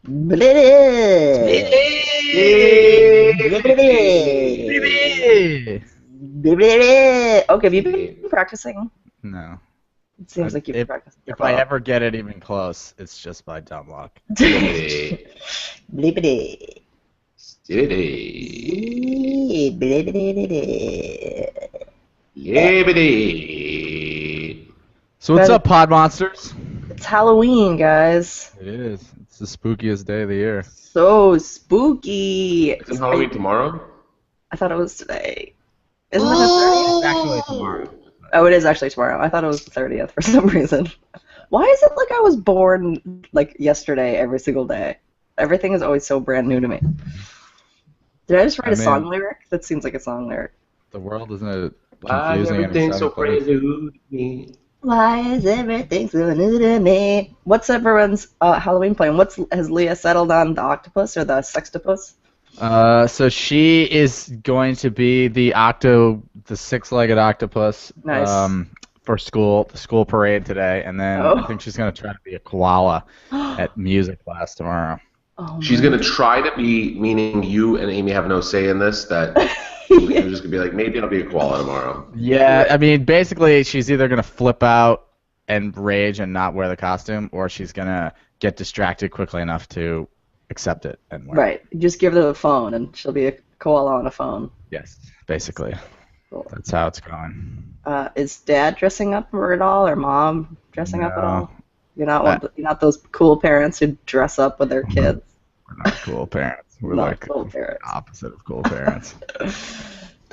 Okay, have you been practicing? No. It seems like you've practiced. If I ever get it even close, it's just by dumb luck. Blibbity. So what's up, Pod Monsters? It's Halloween, guys. It is. It's the spookiest day of the year. So spooky. Isn't Halloween tomorrow? I thought it was today. Isn't it the 30th? It's actually tomorrow. Oh, it is actually tomorrow. I thought it was the 30th for some reason. Why is it like I was born like yesterday every single day? Everything is always so brand new to me. Did I just write a song lyric? That seems like a song lyric. The world isn't a Why confusing everything's and so exciting brand new to me? Why is everything so new to me? What's everyone's Halloween plan? Has Leah settled on the octopus or the sextopus? So she is going to be the six-legged octopus. Nice. For the school parade today, and then I think she's going to try to be a koala at music class tomorrow. Oh, she's going to try to be, meaning you and Amy have no say in this, that you're just going to be like, maybe I'll be a koala tomorrow. Yeah, I mean, basically, she's either going to flip out and rage and not wear the costume, or she's going to get distracted quickly enough to accept it and wear it. Right. Just give her the phone, and she'll be a koala on a phone. Yes, basically. Cool. That's how it's going. Is Dad dressing up at all, or Mom dressing up at all? You're not those cool parents who dress up with their kids. We're not cool parents. We're not like cool parents. The opposite of cool parents.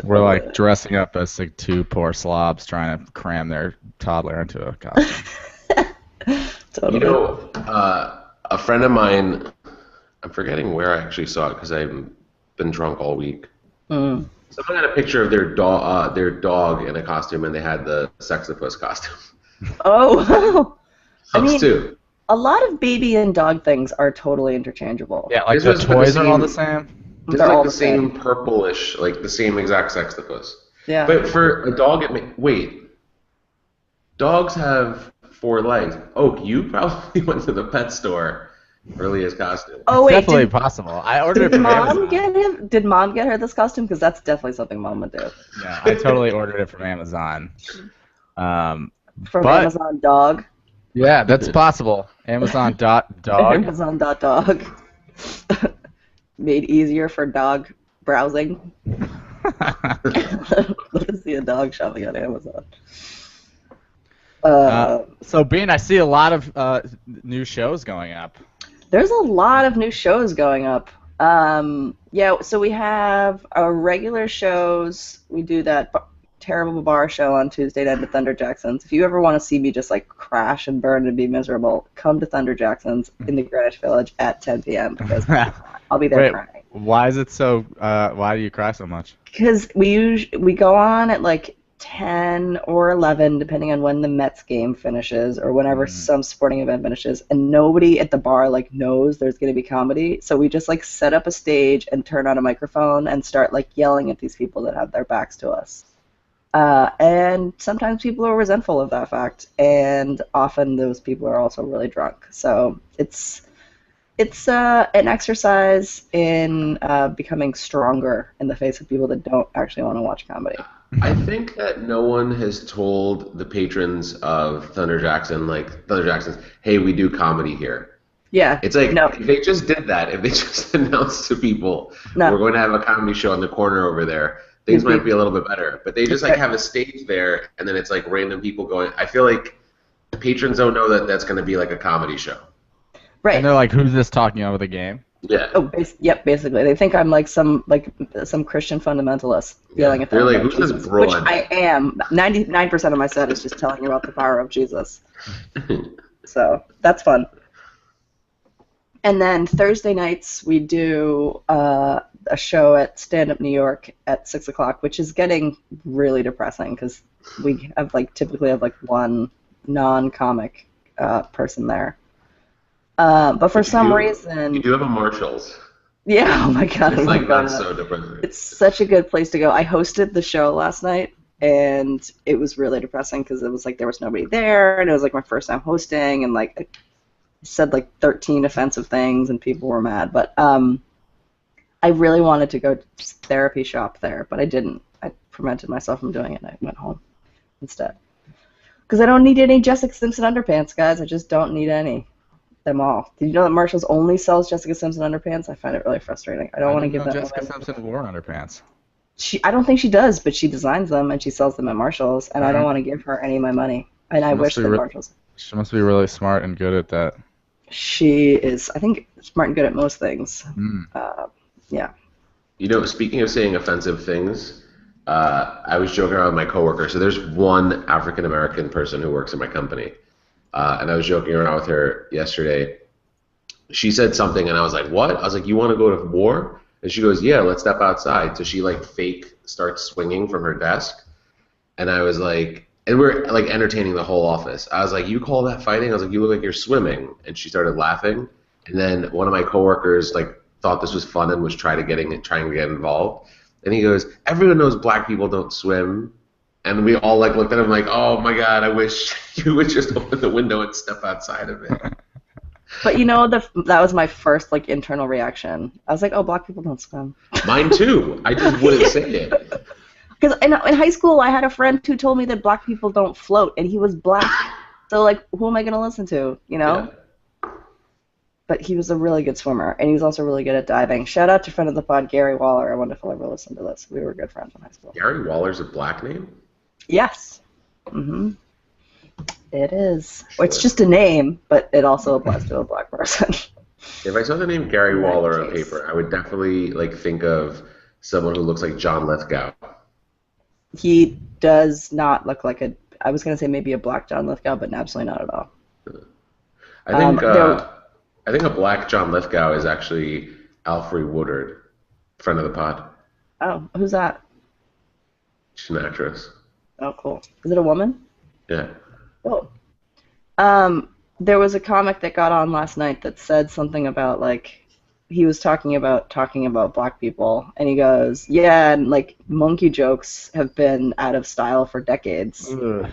We're like dressing up as like two poor slobs trying to cram their toddler into a costume. Totally. You know, a friend of mine, I'm forgetting where I actually saw it because I've been drunk all week. Mm. Someone had a picture of their dog in a costume, and they had the sextopus costume. Oh, I mean, too. A lot of baby and dog things are totally interchangeable. Yeah, like the toys are all the same. It's like the same purplish, like the same exact sextopus. Yeah. But for a dog, dogs have 4 legs. Oak, you probably went to the pet store for Leah's costume. Oh wait, definitely possible. I ordered it from Amazon. Did Mom get her this costume? Because that's definitely something Mom would do. Yeah, I totally ordered it from Amazon. From Amazon Dog. Yeah, that's possible. Amazon.dog. Amazon.dog. Made easier for dog browsing. Let's see a dog shopping on Amazon. So, Bean, I see a lot of new shows going up. There's a lot of new shows going up. Yeah, so we have our regular shows. We do that terrible bar show on Tuesday night at Thunder Jackson's. If you ever want to see me just like crash and burn and be miserable, come to Thunder Jackson's in the Greenwich Village at 10 p.m. because I'll be there crying. Why is it so? Why do you cry so much? Because we go on at like 10 or 11, depending on when the Mets game finishes or whenever some sporting event finishes, and nobody at the bar like knows there's going to be comedy. So we just like set up a stage and turn on a microphone and start like yelling at these people that have their backs to us. And sometimes people are resentful of that fact, and often those people are also really drunk. So it's an exercise in becoming stronger in the face of people that don't actually want to watch comedy. I think that no one has told the patrons of Thunder Jackson's, hey, we do comedy here. Yeah. It's like, if they just did that, if they just announced to people, we're going to have a comedy show in the corner over there, things might be a little bit better. But they just like have a stage there, and then it's like random people going. I feel like the patrons don't know that that's going to be like a comedy show. Right. And they're like, who's this talking over the game? Yeah. Oh, yep. Basically, they think I'm like some Christian fundamentalist yelling at them. They're like, who's this broad? Which I am. 99% of my set is just telling you about the power of Jesus. So that's fun. And then Thursday nights we do a show at Stand Up New York at 6 o'clock, which is getting really depressing because we have typically have one non-comic person there. But for some reason... You do have a Marshall's. Yeah, oh my god. It's that's so depressing. It's such a good place to go. I hosted the show last night, and it was really depressing because it was there was nobody there, and it was my first time hosting, and said like 13 offensive things, and people were mad. But I really wanted to go therapy shop there, but I didn't. I prevented myself from doing it, and I went home instead. Because I don't need any Jessica Simpson underpants, guys. I just don't need any. Them all. Did you know that Marshalls only sells Jessica Simpson underpants? I find it really frustrating. I don't want to give that. Jessica Simpson wore underpants. I don't think she does, but she designs them and she sells them at Marshalls, and I don't want to give her any of my money. And I wish that Marshalls. She must be really smart and good at that. She is, I think, smart and good at most things. Yeah. You know, speaking of saying offensive things, I was joking around with my coworker. So there's one African American person who works at my company. And I was joking around with her yesterday. She said something, and I was like, what? I was like, you want to go to war? And she goes, yeah, let's step outside. So she, like, fake starts swinging from her desk. And I was like, and we're, like, entertaining the whole office. I was like, you call that fighting? I was like, you look like you're swimming. And she started laughing. And then one of my coworkers, like, thought this was fun and was trying to get involved. And he goes, everyone knows black people don't swim. And we all like looked at him like, oh my God, I wish you would just open the window and step outside of it. But you know, that was my first like internal reaction. I was like, oh, black people don't swim. Mine too. I just wouldn't say it. Because in high school, I had a friend who told me that black people don't float, and he was black. So like, who am I going to listen to, you know? Yeah. But he was a really good swimmer, and he was also really good at diving. Shout out to friend of the pod, Gary Waller. I wonder if he'll ever listen to this. We were good friends in high school. Gary Waller's a black name? Yes. It is. Sure. It's just a name, but it also applies to a black person. If I saw the name Gary Waller on paper, I would definitely like think of someone who looks like John Lithgow. He does not look like I was going to say maybe a black John Lithgow, but absolutely not at all. I think a black John Lithgow is actually Alfre Woodard, friend of the pod. Oh, who's that? She's an actress. Oh, cool. Is it a woman? Yeah. Oh. There was a comic that got on last night that said something about, like, he was talking about black people, and he goes, yeah, and, like, monkey jokes have been out of style for decades. Ugh.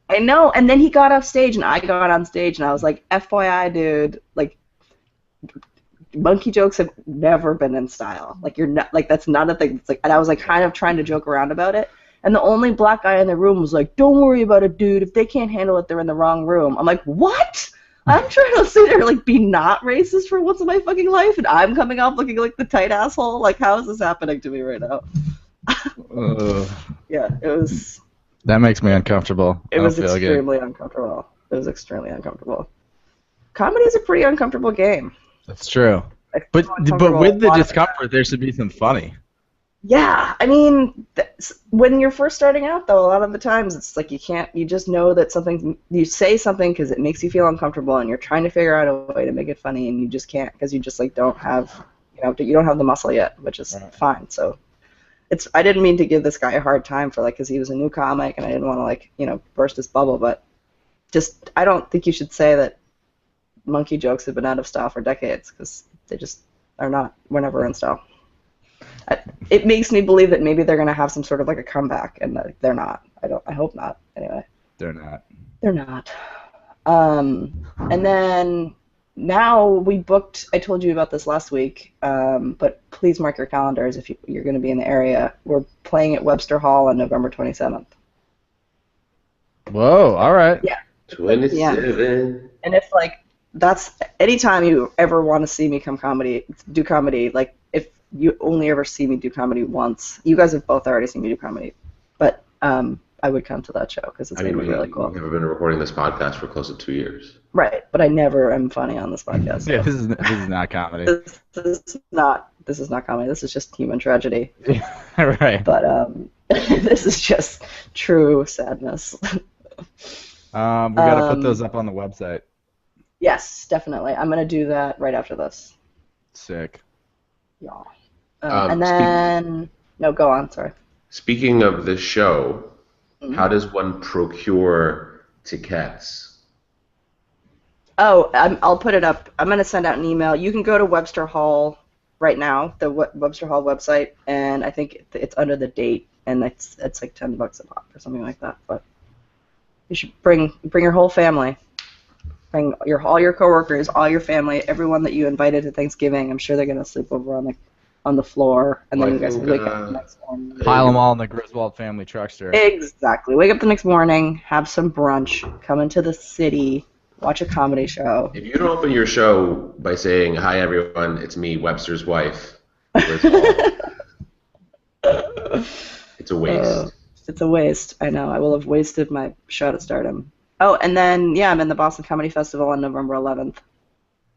I know, and then he got off stage, and I got on stage, and I was like, FYI, dude, like, monkey jokes have never been in style. Like, you're not, like, that's not a thing. It's like, and I was, like, kind of trying to joke around about it. And the only black guy in the room was like, don't worry about it, dude. If they can't handle it, they're in the wrong room. I'm like, what? I'm trying to sit there, like, be not racist for once in my fucking life, and I'm coming off looking like the tight asshole? Like, how is this happening to me right now? Yeah, it was... That makes me uncomfortable. It was extremely uncomfortable. It was extremely uncomfortable. Comedy is a pretty uncomfortable game. That's true. But with the discomfort, there should be some funny. Yeah, I mean, when you're first starting out, though, a lot of the times it's like you just know that you say something because it makes you feel uncomfortable, and you're trying to figure out a way to make it funny, and you just can't because you just, like, don't have, you don't have the muscle yet, which is fine. So I didn't mean to give this guy a hard time for, like, because he was a new comic, and I didn't want to, like, burst his bubble, but just, I don't think you should say that monkey jokes have been out of style for decades, because they just are not. We're never in style. It makes me believe that maybe they're going to have some sort of, like, a comeback, and they're not. I hope not, anyway. They're not. They're not. And then now we booked, I told you about this last week, but please mark your calendars if you're going to be in the area. We're playing at Webster Hall on November 27th. Whoa, all right. Yeah. 27. Yeah. And if, like, that's, anytime you ever want to see me do comedy, like, if you only ever see me do comedy once, you guys have both already seen me do comedy, but I would come to that show because it's going to be really cool. We've been recording this podcast for close to 2 years. Right, but I never am funny on this podcast. So. Yeah, this is not comedy. This is not comedy. This is just human tragedy. Right. But this is just true sadness. We got to put those up on the website. Yes, definitely. I'm going to do that right after this. Sick. Yeah. And then... No, go on, sorry. Speaking of the show, how does one procure tickets? Oh, I'll put it up. I'm going to send out an email. You can go to Webster Hall right now, the Webster Hall website, and I think it's under the date, and it's like $10 a pop or something like that. But you should bring your whole family. bring all your coworkers, all your family, everyone that you invited to Thanksgiving. I'm sure they're gonna sleep over on the floor, and then you guys can wake up the next morning. Pile them all in the Griswold family truckster. Exactly. Wake up the next morning, have some brunch, come into the city, watch a comedy show. If you don't open your show by saying, "Hi everyone, it's me, Webster's wife," it's a waste. It's a waste. I know. I will have wasted my shot at stardom. Oh, and then, yeah, I'm in the Boston Comedy Festival on November 11th.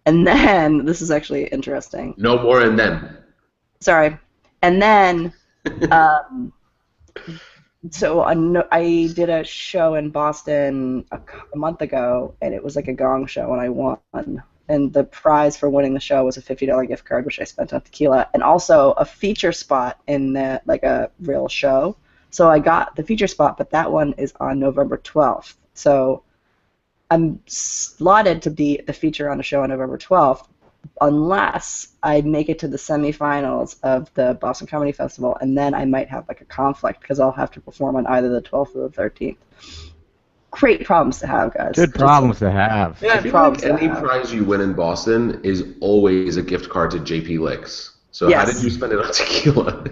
And then, this is actually interesting. No more and then. Sorry. And then, so I did a show in Boston a month ago, and it was like a gong show, and I won. And the prize for winning the show was a $50 gift card, which I spent on tequila, and also a feature spot in like a real show. So I got the feature spot, but that one is on November 12th. So I'm slotted to be the feature on a show on November 12th, unless I make it to the semifinals of the Boston Comedy Festival, and then I might have like a conflict because I'll have to perform on either the 12th or the 13th. Great problems to have, guys. Good problems to have. I feel like any prize you win in Boston is always a gift card to JP Licks. So yes. How did you spend it on tequila?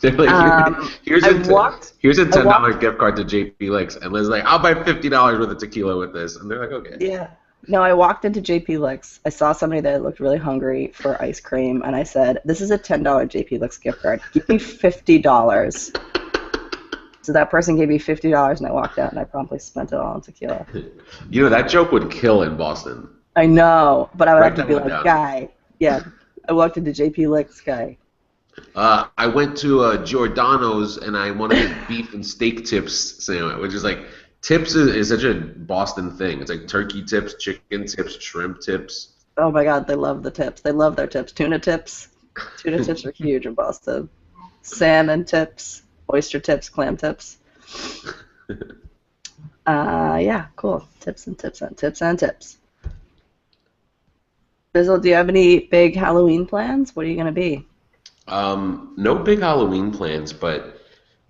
They're like, here's a $10 gift card to JP Licks, and Liz's like, I'll buy $50 worth of tequila with this, and they're like, okay. Yeah. No, I walked into JP Licks. I saw somebody that looked really hungry for ice cream, and I said, "This is a $10 JP Licks gift card. Give me $50." So that person gave me $50, and I walked out, and I promptly spent it all on tequila. You know, that joke would kill in Boston. I know, but I would have to be like, down. Guy. Yeah, I walked into JP Licks, guy. I went to Giordano's and I wanted a beef and steak tips sandwich, which is like, tips is such a Boston thing. It's like turkey tips, chicken tips, shrimp tips. Oh my God, they love the tips. They love their tips. Tuna tips. Tuna tips are huge in Boston. Salmon tips, oyster tips, clam tips. Yeah, cool. Tips and tips and tips and tips. Bizzle, do you have any big Halloween plans? What are you going to be? No big Halloween plans, but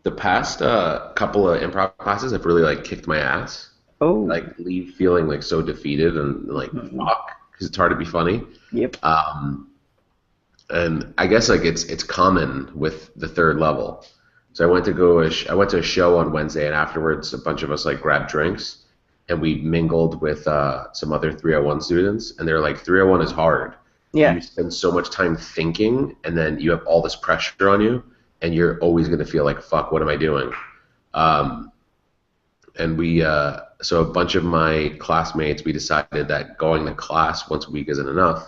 the past couple of improv classes have really like kicked my ass. Oh. Like leave feeling like so defeated and like fuck, because it's hard to be funny. Yep. And I guess like it's common with the third level. So I went to a show on Wednesday, and afterwards a bunch of us like grabbed drinks and we mingled with some other 301 students, and they're like, 301 is hard. Yeah. You spend so much time thinking, and then you have all this pressure on you, and you're always going to feel like, fuck, what am I doing? And we, so a bunch of my classmates, we decided that going to class once a week isn't enough.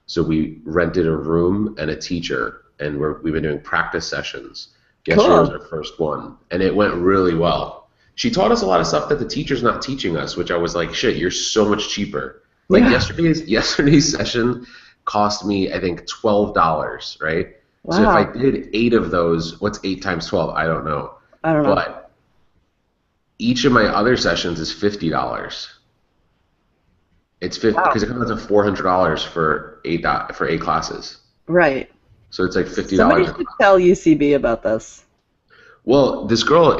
So we rented a room and a teacher, and we've been doing practice sessions. Yesterday was our first one, and it went really well. She taught us a lot of stuff that the teacher's not teaching us, which I was like, shit, you're so much cheaper. Like yesterday's session cost me, I think, $12, right? Wow. So if I did 8 of those, what's 8 times 12? I don't know. But each of my other sessions is $50. It's $50 because it comes out to $400 for 8 classes. Right. So it's like $50. Somebody should tell UCB about this. Well, this girl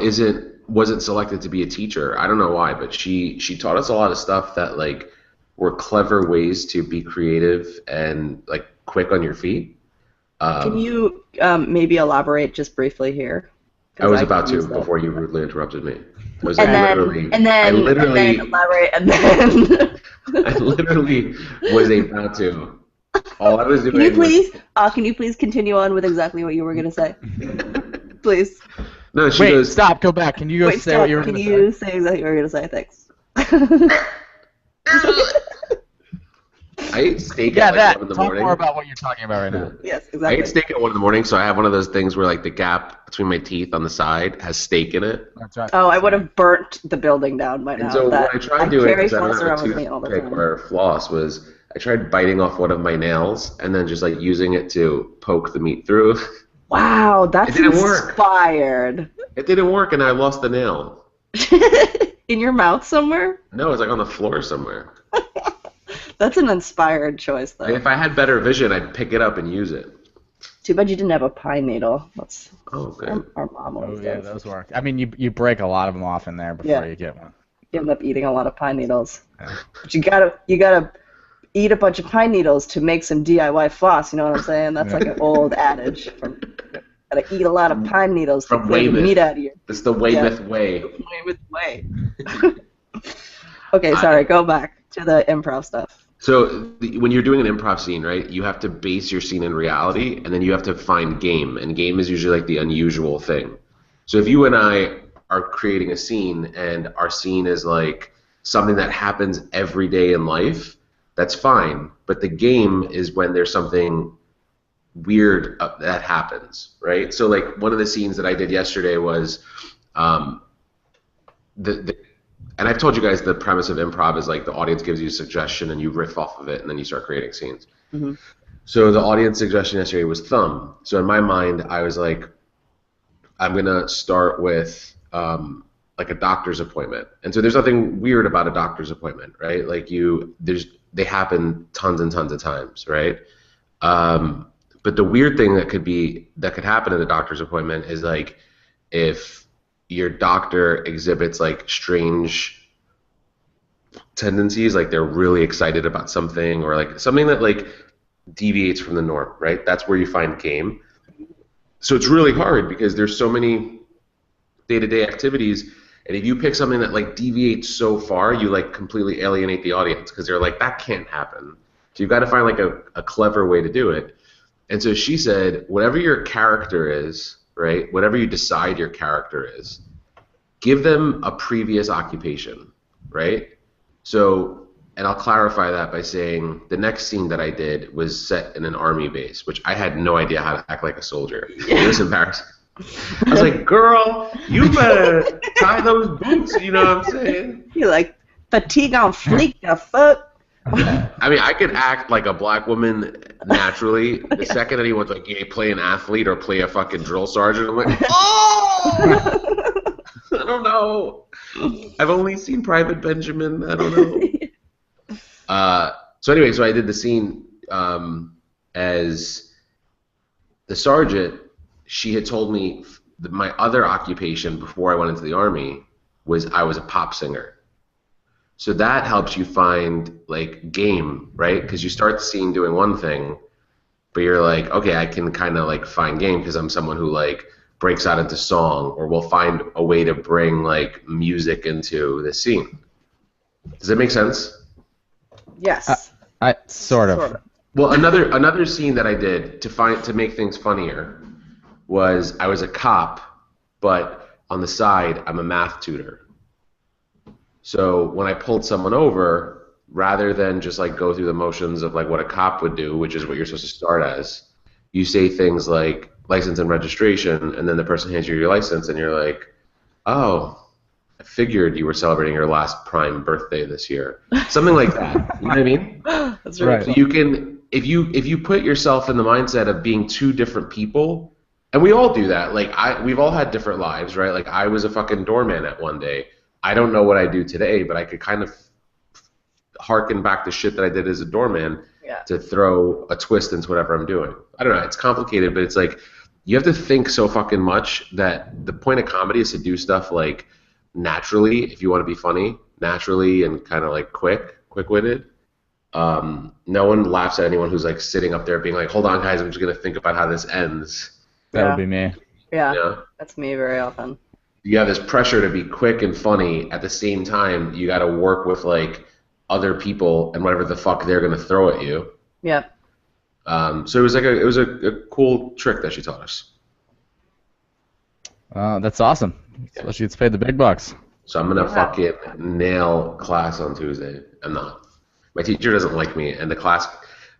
wasn't selected to be a teacher. I don't know why, but she taught us a lot of stuff that like were clever ways to be creative and like quick on your feet. Can you maybe elaborate just briefly here? I was about to before you rudely interrupted me. I literally was about to. All I was doing. Can you please continue on with exactly what you were going to say? Please. No, Wait, stop. Go back. Can you say what you were going to say? Can you say exactly what you were going to say? Thanks. I ate steak at like 1 in the morning. Talk more about what you're talking about right now. Yes, exactly. I ate steak at 1 in the morning, so I have one of those things where like the gap between my teeth on the side has steak in it. That's right. Oh, I would have burnt the building down by now. And so what I tried doing, because I don't have a toothpick or floss, was I tried biting off one of my nails and then just like using it to poke the meat through. Wow, that's inspired. It didn't work, and I lost the nail. In your mouth somewhere? No, it was like on the floor somewhere. That's an inspired choice, though. If I had better vision, I'd pick it up and use it. Too bad you didn't have a pine needle. Okay. Our mom always does. Yeah, those work. I mean, you break a lot of them off in there before you get one. You end up eating a lot of pine needles. Yeah. But you gotta eat a bunch of pine needles to make some DIY floss. You know what I'm saying? That's like an old adage. Gotta eat a lot of pine needles to clear the meat out of you. It's the Weymouth way. Weymouth way. Okay, sorry. Go back to the improv stuff. So when you're doing an improv scene, right, you have to base your scene in reality, and then you have to find game, and game is usually like the unusual thing. So if you and I are creating a scene, and our scene is like something that happens every day in life, that's fine. But the game is when there's something weird that happens, right? So like one of the scenes that I did yesterday was and I've told you guys the premise of improv is like the audience gives you a suggestion and you riff off of it and then you start creating scenes. Mm-hmm. So the audience suggestion yesterday was thumb. So in my mind, I was like, I'm gonna start with like a doctor's appointment. And so there's nothing weird about a doctor's appointment, right? Like they happen tons and tons of times, right? But the weird thing that could happen at a doctor's appointment is like if your doctor exhibits like strange tendencies, like they're really excited about something or like something that like deviates from the norm, right? That's where you find game. So it's really hard because there's so many day-to-day activities, and if you pick something that like deviates so far, you like completely alienate the audience because they're like, that can't happen. So you've got to find like a clever way to do it. And so she said, whatever your character is, right, whatever you decide your character is, give them a previous occupation, right? So, and I'll clarify that by saying the next scene that I did was set in an army base, which I had no idea how to act like a soldier. It was embarrassing. I was like, girl, you better tie those boots, you know what I'm saying? You're like, fatigue on fleek, the fuck? I mean, I could act like a black woman naturally. The second anyone's like, yeah, play an athlete or play a fucking drill sergeant, I'm like, oh! I don't know. I've only seen Private Benjamin. I don't know. So anyway, so I did the scene as the sergeant. She had told me my other occupation before I went into the Army was I was a pop singer. So that helps you find like game, right? Because you start the scene doing one thing, but you're like, okay, I can kind of like find game because I'm someone who like breaks out into song, or we'll find a way to bring like music into the scene. Does that make sense? Yes. I sort of. Well, another scene that I did to make things funnier was I was a cop, but on the side I'm a math tutor. So when I pulled someone over, rather than just like go through the motions of like what a cop would do, which is what you're supposed to start as, you say things like license and registration, and then the person hands you your license, and you're like, oh, I figured you were celebrating your last prime birthday this year. Something like that. You know what I mean? That's right. So you can, if you put yourself in the mindset of being two different people, and we all do that. Like we've all had different lives, right? Like I was a fucking doorman at one day. I don't know what I do today, but I could kind of harken back to shit that I did as a doorman to throw a twist into whatever I'm doing. I don't know. It's complicated, but it's like you have to think so fucking much that the point of comedy is to do stuff like naturally, if you want to be funny, naturally and kind of like quick-witted. No one laughs at anyone who's like sitting up there being like, hold on, guys, I'm just going to think about how this ends. That would be me. Yeah, that's me very often. You have this pressure to be quick and funny. At the same time, you got to work with like other people and whatever the fuck they're gonna throw at you. Yeah. So it was like a cool trick that she taught us. That's awesome. So she gets paid the big bucks. So I'm gonna fucking nail class on Tuesday. I'm not. My teacher doesn't like me, and the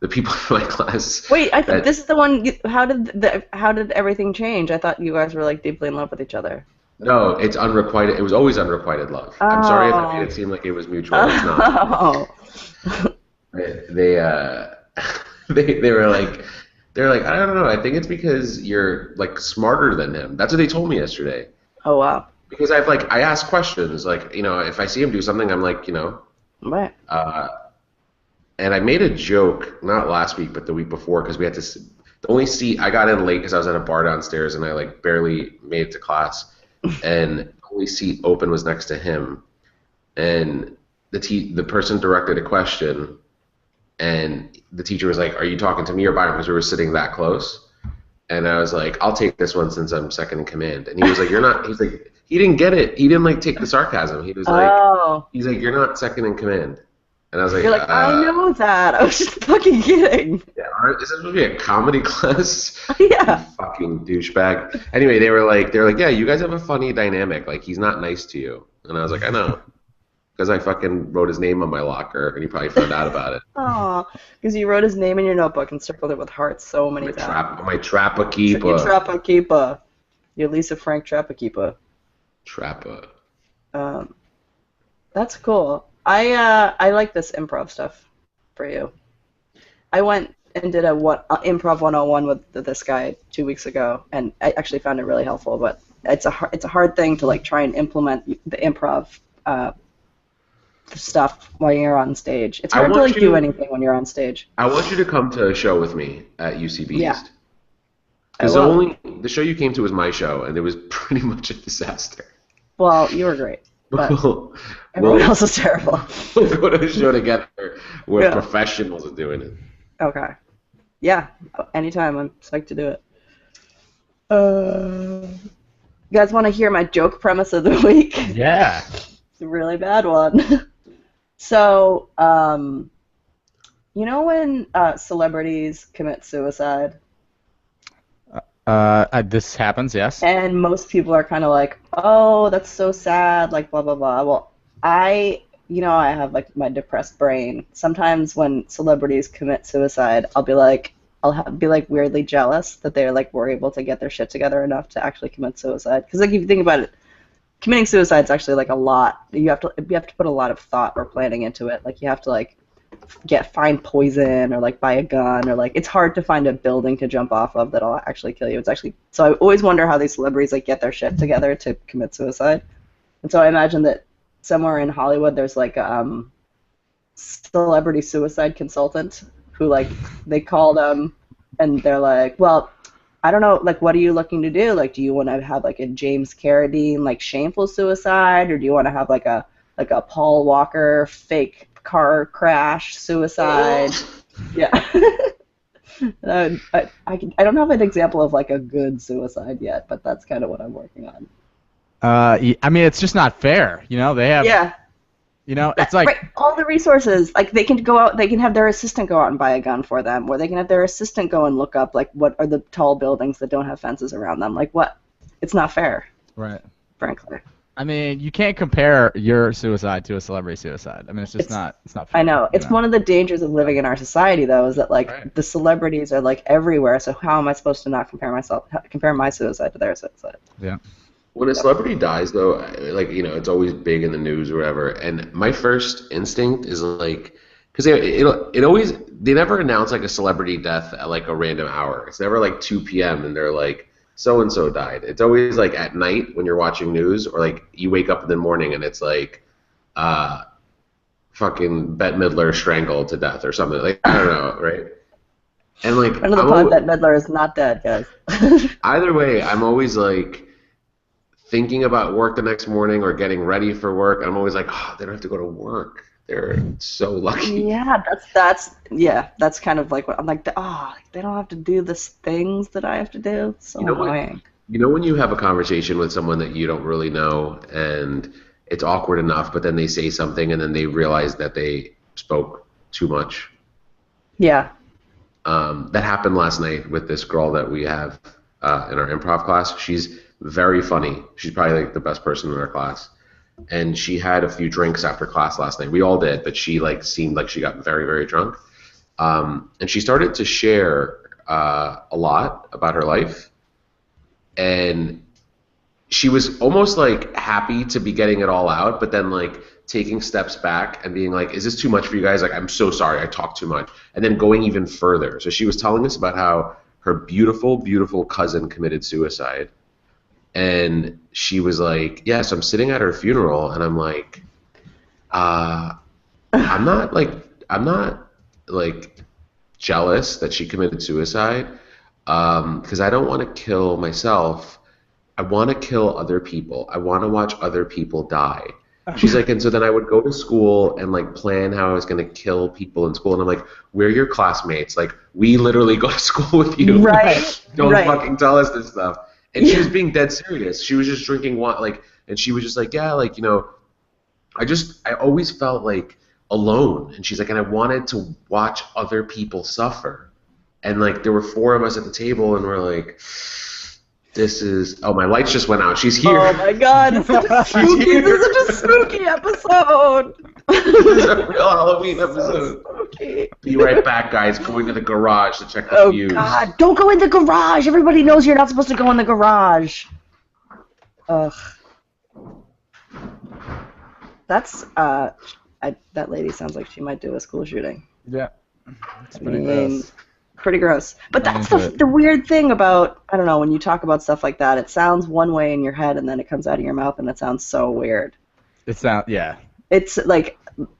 people in my class. Wait, I think this is the one. How did everything change? I thought you guys were like deeply in love with each other. No, it's unrequited. It was always unrequited love. Oh. I'm sorry if I made it seem like it was mutual. It's not. They were like, I don't know. I think it's because you're like smarter than him. That's what they told me yesterday. Oh wow. Because I ask questions like, you know, if I see him do something, I'm like, you know. Right. And I made a joke not last week, but the week before, because we had to. The only seat I got in late because I was at a bar downstairs and I like barely made it to class. And the only seat open was next to him. and the person directed a question, and the teacher was like, "Are you talking to me or Byron?" Because we were sitting that close. And I was like, "I'll take this one since I'm second in command." And he was like, "You're not." He's like, he didn't get it. He didn't like take the sarcasm. He was like, Oh. he's like, "You're not second in command." And I was like, You're like, I know that. I was just fucking kidding. Yeah, is this supposed to be a comedy class? Yeah. You fucking douchebag. Anyway, they were like, yeah, you guys have a funny dynamic. Like, he's not nice to you. And I was like, I know. Because I fucking wrote his name on my locker, and he probably found out about it. Oh, because you wrote his name in your notebook and circled it with hearts so many times. My Trappa-keepa. Your Trappa-keepa. Your Lisa Frank Trappa-keepa. Trappa. That's cool. I like this improv stuff for you. I went and did a improv 101 with this guy 2 weeks ago, and I actually found it really helpful. But it's a hard thing to like try and implement the improv stuff while you're on stage. It's hard to like do anything when you're on stage. I want you to come to a show with me at UCB Yeah. East. Because the show you came to was my show, and it was pretty much a disaster. Well, you were great. But everyone else is terrible. We'll go to a show together where professionals are doing it. Okay. Yeah, anytime. I'm psyched to do it. You guys want to hear my joke premise of the week? Yeah. It's a really bad one. So, you know when celebrities commit suicide? This happens, yes. And most people are kind of like, oh, that's so sad, like blah, blah, blah. Well, I have like my depressed brain. Sometimes when celebrities commit suicide, I'll be like weirdly jealous that they're like were able to get their shit together enough to actually commit suicide. Because like if you think about it, committing suicide is actually like a lot. You have to put a lot of thought or planning into it. Like you have to like find poison or like buy a gun or like it's hard to find a building to jump off of that'll actually kill you. It's actually so I always wonder how these celebrities like get their shit together to commit suicide. And so I imagine that somewhere in Hollywood there's like a celebrity suicide consultant who like they call them and they're like, well, I don't know, like what are you looking to do? Like do you want to have like a James Carradine like shameful suicide, or do you want to have like a Paul Walker fake car crash suicide? Yeah. I don't have an example of like a good suicide yet, but that's kind of what I'm working on. I mean, it's just not fair. You know, they have. Yeah. You know, it's like all the resources. Like they can go out, they can have their assistant go out and buy a gun for them, or they can have their assistant go and look up like what are the tall buildings that don't have fences around them. Like what? It's not fair. Right. Frankly. I mean, you can't compare your suicide to a celebrity suicide. I mean, it's not fair. I know. It's one of the dangers of living in our society, though, is that like the celebrities are like everywhere. So how am I supposed to not compare my suicide to their suicide? Yeah. When a celebrity dies, though, like it's always big in the news or whatever. And my first instinct is like, because they never announce like a celebrity death at like a random hour. It's never like 2 p.m. and they're like, so and so died. It's always like at night when you're watching news, or like you wake up in the morning and it's like, fucking Bette Midler strangled to death or something. Like I don't know, right? And like Friend of the pod, Bette Midler is not dead, guys. Either way, I'm always like thinking about work the next morning or getting ready for work. I'm always like, oh, they don't have to go to work. They're so lucky. Yeah, that's kind of like what I'm like. They don't have to do the things that I have to do. So annoying. You know when you have a conversation with someone that you don't really know and it's awkward enough, but then they say something and then they realize that they spoke too much. Yeah. That happened last night with this girl that we have in our improv class. She's very funny. She's probably like the best person in our class. And she had a few drinks after class last night. We all did, but she like seemed like she got very, very drunk. And she started to share a lot about her life. And she was almost like happy to be getting it all out, but then like taking steps back and being like, is this too much for you guys? Like, I'm so sorry, I talked too much. And then going even further. So she was telling us about how her beautiful, beautiful cousin committed suicide. And she was like, yes, I'm sitting at her funeral, and I'm like, I'm not jealous that she committed suicide, because I don't want to kill myself. I want to kill other people. I want to watch other people die. She's like, and so then I would go to school and like plan how I was gonna kill people in school, and I'm like, we're your classmates. Like, we literally go to school with you. Right. Don't fucking tell us this stuff. And she was being dead serious. She was just drinking wine, like, and she was just like, yeah, like, you know, I always felt like alone. And she's like, and I wanted to watch other people suffer. And like, there were 4 of us at the table, and we're like, this is, oh, my lights just went out. She's here. Oh my God, it's so spooky. This is such a spooky episode. This is a real Halloween episode. Spooky. Be right back, guys. Going to the garage to check the fuse. Oh God, don't go in the garage. Everybody knows you're not supposed to go in the garage. Ugh. That's, that lady sounds like she might do a school shooting. Yeah. It's pretty gross. Pretty gross. But that's the weird thing about, I don't know, when you talk about stuff like that, it sounds one way in your head and then it comes out of your mouth and it sounds so weird. Yeah. It's like,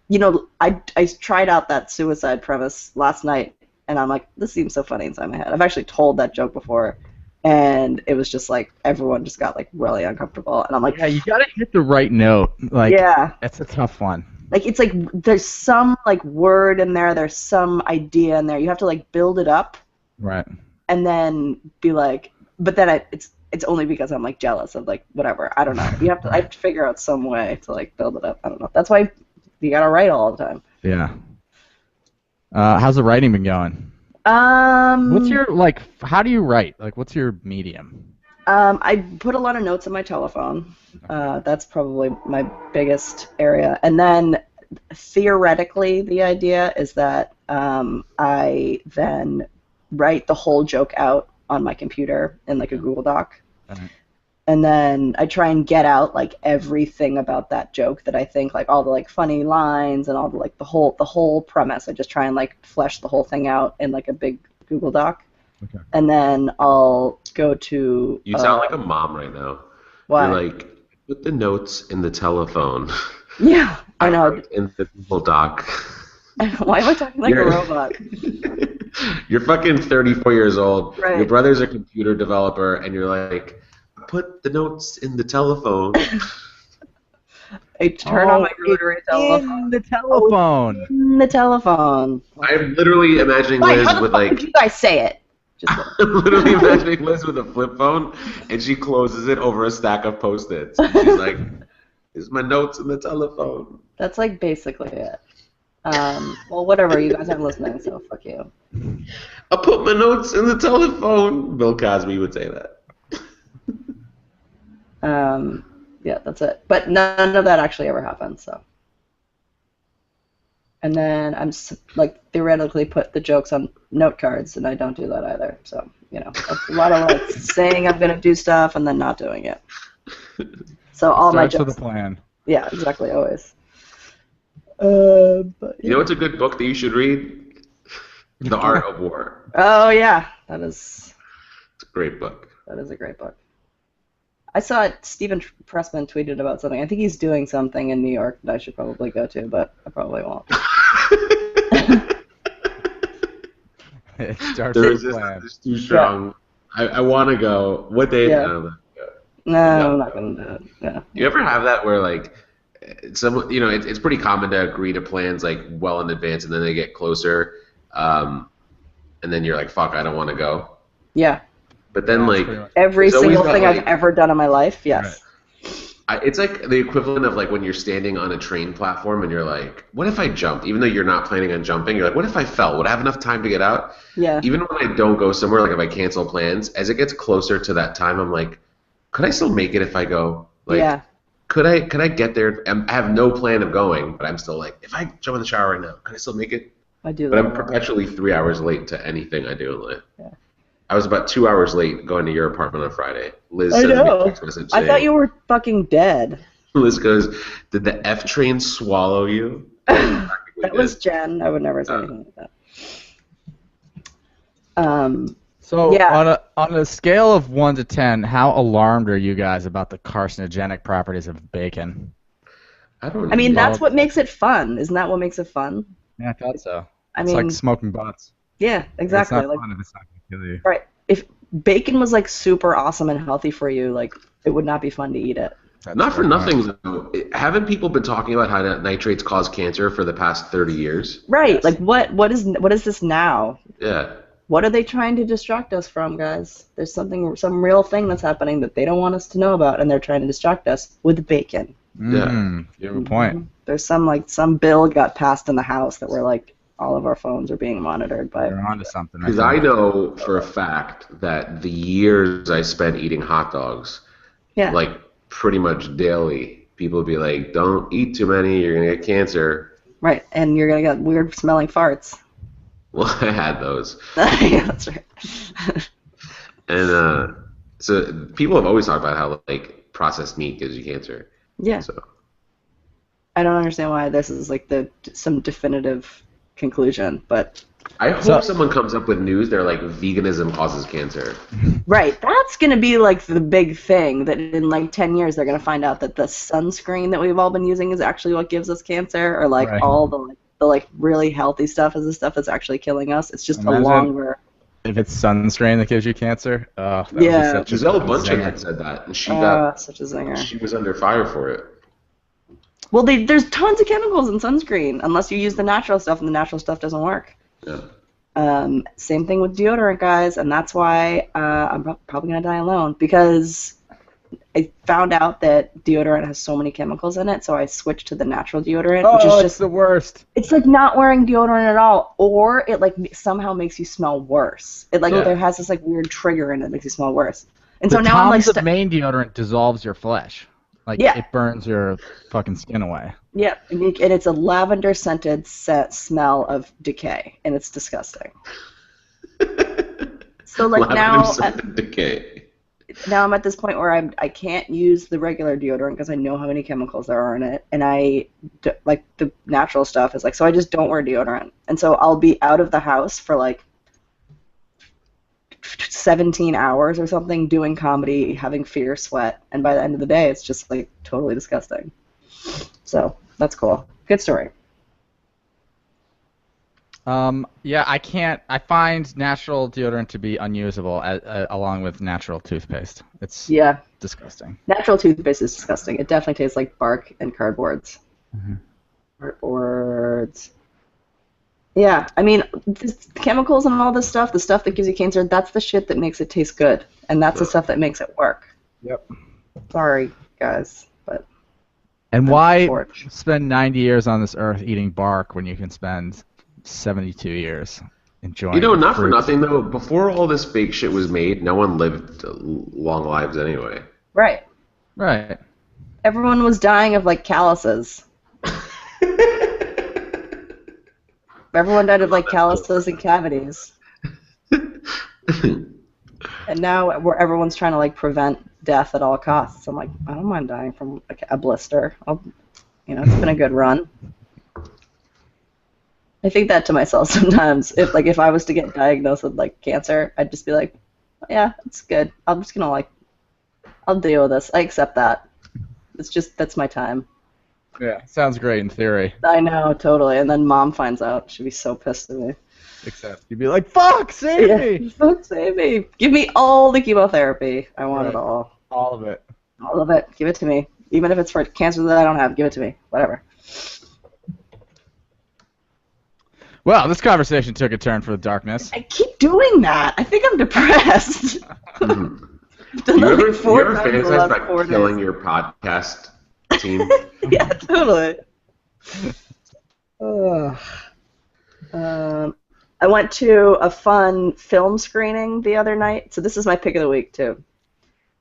you know, I tried out that suicide premise last night and I'm like, this seems so funny inside my head. I've actually told that joke before and it was just like, everyone just got like really uncomfortable and I'm like, yeah, you gotta hit the right note. Like, yeah. That's a tough one. Like, it's like there's some, like, word in there, there's some idea in there. You have to, like, build it up. Right. And then be like, but then it's only because I'm, like, jealous of, like, whatever. I don't know. I have to figure out some way to, like, build it up. I don't know. That's why you gotta write all the time. Yeah. How's the writing been going? What's your, like, how do you write? Like, what's your medium? I put a lot of notes on my telephone. That's probably my biggest area. And then theoretically, the idea is that I then write the whole joke out on my computer in like a Google Doc. And then I try and get out like everything about that joke that I think, like all the like funny lines and all the like the whole premise. I just try and like flesh the whole thing out in like a big Google Doc. Okay. And then I'll go to... You sound like a mom right now. Why? You're like, put the notes in the telephone. Yeah, I know. In the Google Doc. Why am I talking like a robot? You're fucking 34 years old. Right. Your brother's a computer developer, and you're like, put the notes in the telephone. I turn on my rotary telephone. In the telephone. In the telephone. I'm literally imagining Liz with like... Did you guys say it? I'm literally imagining Liz with a flip phone, and she closes it over a stack of Post-its. And she's like, "Here's my notes in the telephone." That's like basically it. Well, whatever. You guys aren't listening, so fuck you. I put my notes in the telephone. Bill Cosby would say that. Yeah, that's it. But none of that actually ever happened. So. And then I'm like theoretically put the jokes on note cards, and I don't do that either. So you know, that's a lot of like saying I'm gonna do stuff and then not doing it. So all my jokes. Starts with a plan. Yeah, exactly, always. But, you know what's a good book that you should read? The Art of War. Oh yeah, that is. It's a great book. That is a great book. I saw it, Stephen Pressman tweeted about something. I think he's doing something in New York that I should probably go to, but I probably won't. It starts the with a resistance plan. is too strong. Yeah. I want to go. What day? Yeah. No, I'm not going to do it. Yeah. You ever have that where, like, you know, it's pretty common to agree to plans, like, well in advance, and then they get closer, and then you're like, fuck, I don't want to go? Yeah. But then, like... Every single thing I've ever done in my life, yes. Right. It's like the equivalent of, like, when you're standing on a train platform and you're like, what if I jumped? Even though you're not planning on jumping, you're like, what if I fell? Would I have enough time to get out? Yeah. Even when I don't go somewhere, like if I cancel plans, as it gets closer to that time, I'm like, could I still make it if I go? Like, yeah. Could I get there? I have no plan of going, but I'm still like, if I jump in the shower right now, can I still make it? I do. But I'm perpetually 3 hours late to anything I do in life. Yeah. I was about 2 hours late going to your apartment on Friday. Liz I sends know. me a text message saying, I thought you were fucking dead. Liz goes, did the F train swallow you? That was Jen. I would never say anything like that. So yeah. on a scale of 1 to 10, how alarmed are you guys about the carcinogenic properties of bacon? I don't know. I mean, that's what makes it fun. Isn't that what makes it fun? Yeah, I thought so. I it's mean, like smoking butts. Yeah, exactly. It's not fun if it's not going to kill you. Right. If bacon was like super awesome and healthy for you, like it would not be fun to eat it. Not for nothing, though. Haven't people been talking about how nitrates cause cancer for the past 30 years? Right. Yes. Like, what is this now? Yeah. What are they trying to distract us from, guys? There's some real thing that's happening that they don't want us to know about, and they're trying to distract us with bacon. Yeah. You have a point. There's some bill got passed in the House that we're like, all of our phones are being monitored by. You're onto something. Because I know for a fact that the years I spent eating hot dogs, like pretty much daily, people would be like, "Don't eat too many, you're gonna get cancer." Right, and you're gonna get weird smelling farts. Well, I had those. Yeah, that's right. And so people have always talked about how like processed meat gives you cancer. Yeah. So I don't understand why this is like some definitive conclusion, but I hope someone comes up with news. They're like, veganism causes cancer. Right. That's going to be like the big thing, that in like 10 years they're going to find out that the sunscreen that we've all been using is actually what gives us cancer, or like all the like really healthy stuff is the stuff that's actually killing us. It's just a longer. If it's sunscreen that gives you cancer, Giselle Bundchen had said that, and she got such a zinger. She was under fire for it. Well, there's tons of chemicals in sunscreen, unless you use the natural stuff, and the natural stuff doesn't work. Yeah. Same thing with deodorant, guys, and that's why I'm probably going to die alone, because I found out that deodorant has so many chemicals in it, so I switched to the natural deodorant, which is just the worst. It's like not wearing deodorant at all, or it like somehow makes you smell worse. It like there has this like weird trigger in it that makes you smell worse. And so now I'm like the main deodorant dissolves your flesh. Like, it burns your fucking skin away. Yeah, and it's a lavender-scented smell of decay, and it's disgusting. So, like, lavender-scented decay. Now I'm at this point where I can't use the regular deodorant because I know how many chemicals there are in it, and like, the natural stuff is like, so I just don't wear deodorant. And so I'll be out of the house for, like, 17 hours or something doing comedy, having fear sweat, and by the end of the day it's just like totally disgusting. So that's cool. Good story. Yeah, I find natural deodorant to be unusable along with natural toothpaste. It's disgusting. Natural toothpaste is disgusting. It definitely tastes like bark and cardboards. Cardboards. Yeah, I mean, the chemicals and all this stuff, the stuff that gives you cancer, that's the shit that makes it taste good, and that's the stuff that makes it work. Yep. Sorry, guys, but. And why spend 90 years on this earth eating bark when you can spend 72 years enjoying? You know, not for nothing though. Before all this fake shit was made, no one lived long lives anyway. Right. Right. Everyone was dying of like calluses. Everyone died of like calluses and cavities. And now everyone's trying to like prevent death at all costs. I'm like, I don't mind dying from a blister. It's been a good run. I think that to myself sometimes. If I was to get diagnosed with like cancer, I'd just be like, yeah, it's good. I'm just gonna I'll deal with this. I accept that. That's my time. Yeah, sounds great in theory. I know, totally. And then Mom finds out. She'd be so pissed at me. Except you'd be like, fuck, save me! Fuck, save me! Give me all the chemotherapy. I want it all. All of it. All of it. Give it to me. Even if it's for cancer that I don't have, give it to me. Whatever. Well, this conversation took a turn for the darkness. I keep doing that. I think I'm depressed. You ever fantasize about killing your podcast team? Yeah, totally. I went to a fun film screening the other night. So this is my pick of the week too.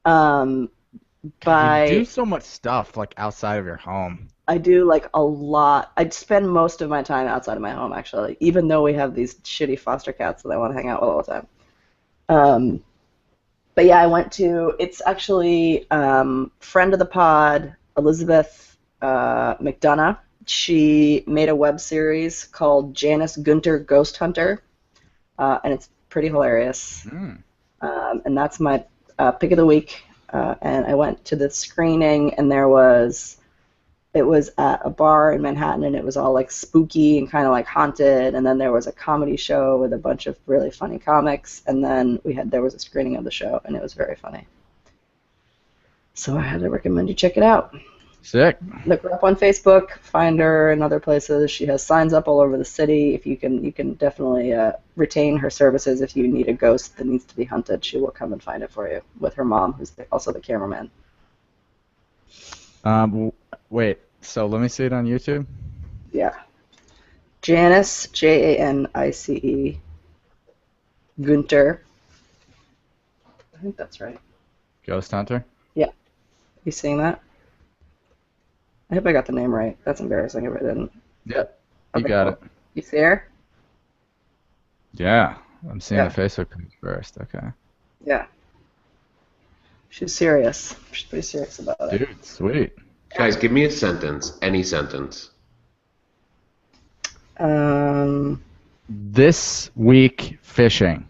You do so much stuff like outside of your home. I do like a lot. I spend most of my time outside of my home actually, even though we have these shitty foster cats that I want to hang out with all the time. But yeah, I went to. It's actually friend of the pod, Elizabeth McDonough. She made a web series called Janice Gunter Ghost Hunter, and it's pretty hilarious. And that's my pick of the week. And I went to the screening, and it was at a bar in Manhattan, and it was all like spooky and kind of like haunted. And then there was a comedy show with a bunch of really funny comics, and then there was a screening of the show, and it was very funny. So I had to recommend you check it out. Sick. Look her up on Facebook. Find her in other places. She has signs up all over the city. If you can definitely retain her services. If you need a ghost that needs to be hunted, she will come and find it for you with her mom, who's also the cameraman. Wait. So let me see it on YouTube. Yeah. Janice, Janice, Gunter. I think that's right. Ghost Hunter? Yeah. You seeing that? I hope I got the name right. That's embarrassing if I didn't. Yep. You Okay, got cool. it. You see her? Yeah. I'm seeing Yeah. the Facebook page first. Okay. Yeah. She's serious. She's pretty serious about it. Dude, sweet. Guys, give me a sentence. Any sentence. This week fishing.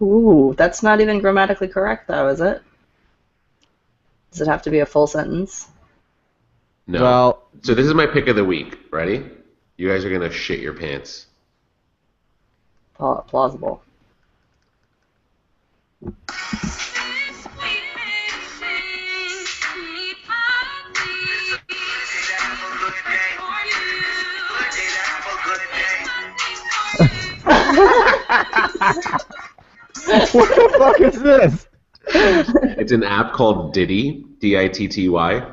Ooh, that's not even grammatically correct, though, is it? Does it have to be a full sentence? No. Well, so this is my pick of the week. Ready? You guys are gonna shit your pants. Plausible. What the fuck is this? It's an app called Ditty, D-I-T-T-Y.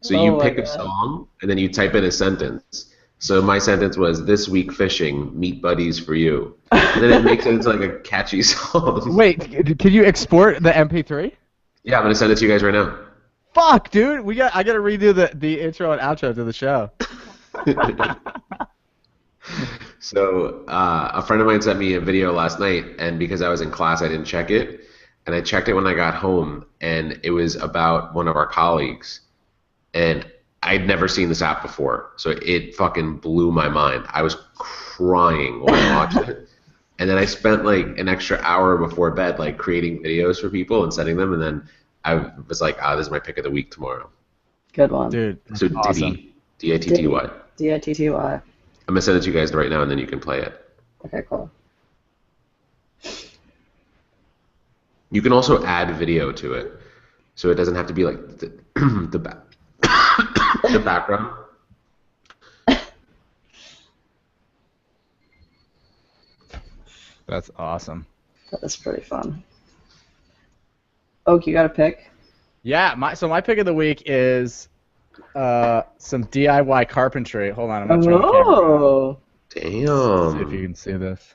So you pick a song, and then you type in a sentence. So my sentence was, this week fishing, meet buddies for you. And then it makes it into like a catchy song. Wait, can you export the MP3? Yeah, I'm going to send it to you guys right now. Fuck, dude. I got to redo the intro and outro to the show. So a friend of mine sent me a video last night, and because I was in class, I didn't check it. And I checked it when I got home, and it was about one of our colleagues. And I'd never seen this app before, so it fucking blew my mind. I was crying when I watched it. And then I spent like an extra hour before bed like creating videos for people and sending them, and then I was like, this is my pick of the week tomorrow. Good one. Dude, So awesome. Ditty, D-I-T-T-Y. D-I-T-T-Y. I'm going to send it to you guys right now, and then you can play it. Okay, cool. You can also add video to it, so it doesn't have to be like the background. That's awesome. That is pretty fun. Oak, you got a pick? Yeah, my pick of the week is some DIY carpentry. Hold on, I'm gonna turn the camera on. Damn. See if you can see this.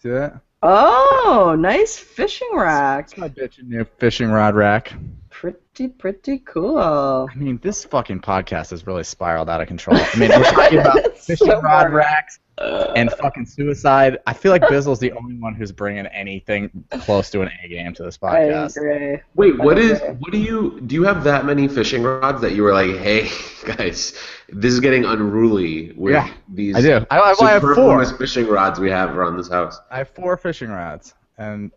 See that? Oh, nice fishing rack. That's my bitchin' new fishing rod rack. Pretty cool. I mean, this fucking podcast has really spiraled out of control. I mean, we're talking about fishing rod racks and fucking suicide. I feel like Bizzle's the only one who's bringing anything close to an A game to this podcast. I agree. Wait, what do you have that many fishing rods that you were like, hey guys, this is getting unruly with these I do. I have 4 superfluous fishing rods we have around this house? I have 4 fishing rods, and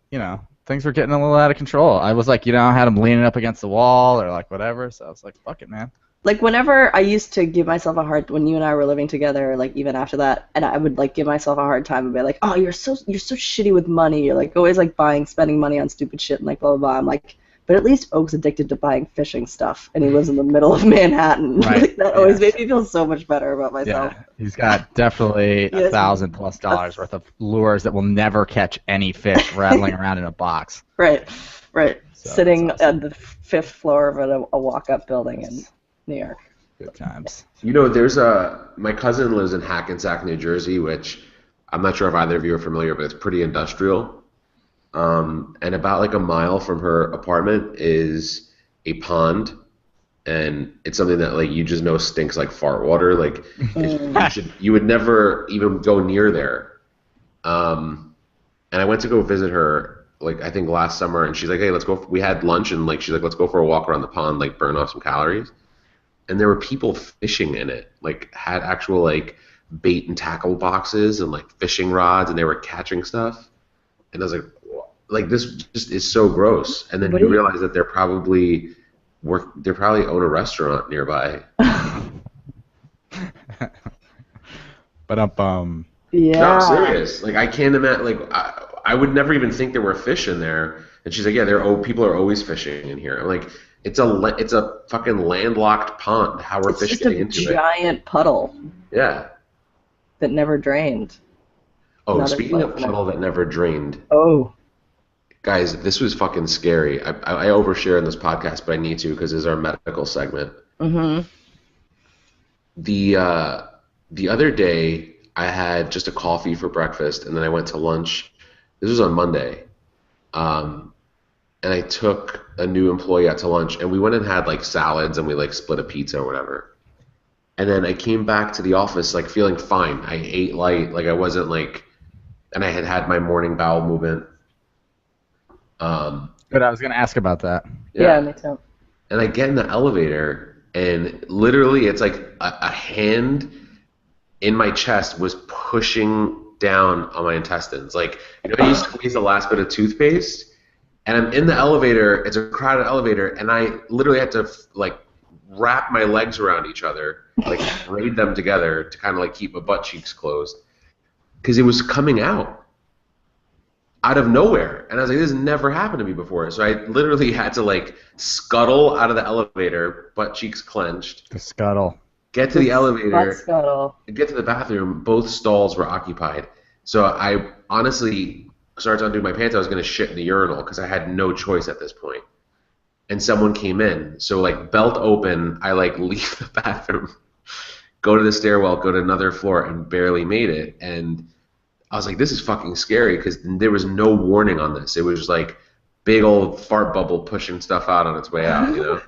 things were getting a little out of control. I was like, I had them leaning up against the wall or like whatever, so I was like, fuck it, man. Like whenever I used to give myself a hard, when you and I were living together, like even after that, and I would like give myself a hard time and be like, oh, you're so shitty with money. You're like always like spending money on stupid shit and like blah blah blah. I'm like, but at least Oak's addicted to buying fishing stuff, and he lives in the middle of Manhattan. Right. Like, that always made me feel so much better about myself. Yeah, he's got definitely $1,000+ worth of lures that will never catch any fish rattling around in a box. Right. So Sitting awesome. on the 5th floor of a walk-up building in New York. Good times. There's my cousin lives in Hackensack, New Jersey, which I'm not sure if either of you are familiar, but it's pretty industrial. And about like a mile from her apartment is a pond, and it's something that like you just know stinks like fart water. Like you would never even go near there. And I went to go visit her like I think last summer, and she's like, hey, let's go. We had lunch, and like she's like, let's go for a walk around the pond, like burn off some calories. And there were people fishing in it, like had actual like bait and tackle boxes and like fishing rods, and they were catching stuff. And I was like this just is so gross. And then you realize that they're probably own a restaurant nearby. But Yeah. No, I'm serious. Like I can't imagine. Like I would never even think there were fish in there. And she's like, yeah, people are always fishing in here. I'm like, it's a fucking landlocked pond. How are fish getting into it? It's just a giant puddle. Yeah. That never drained. Oh, speaking of puddle that never drained. Oh. Guys, this was fucking scary. I overshare in this podcast, but I need to because this is our medical segment. Mm-hmm. The other day, I had just a coffee for breakfast, and then I went to lunch. This was on Monday. And I took a new employee out to lunch, and we went and had like salads, and we like split a pizza or whatever. And then I came back to the office like feeling fine. I ate light, like I wasn't like, and I had my morning bowel movement. But I was gonna ask about that. Yeah, me too. And I get in the elevator, and literally it's like a hand in my chest was pushing down on my intestines. Like, you know, you squeeze the last bit of toothpaste. And I'm in the elevator, it's a crowded elevator, and I literally had to, like, wrap my legs around each other, like, braid them together to kind of, like, keep my butt cheeks closed. Because it was coming out of nowhere. And I was like, this has never happened to me before. So I literally had to, like, scuttle out of the elevator, butt cheeks clenched. The scuttle. Get to the elevator. Scuttle. Get to the bathroom. Both stalls were occupied. So I honestly started to undo my pants. I was going to shit in the urinal because I had no choice at this point. And someone came in. So, like, belt open, I, like, leave the bathroom, go to the stairwell, go to another floor, and barely made it. And I was like, this is fucking scary because there was no warning on this. It was just, like, big old fart bubble pushing stuff out on its way out, you know?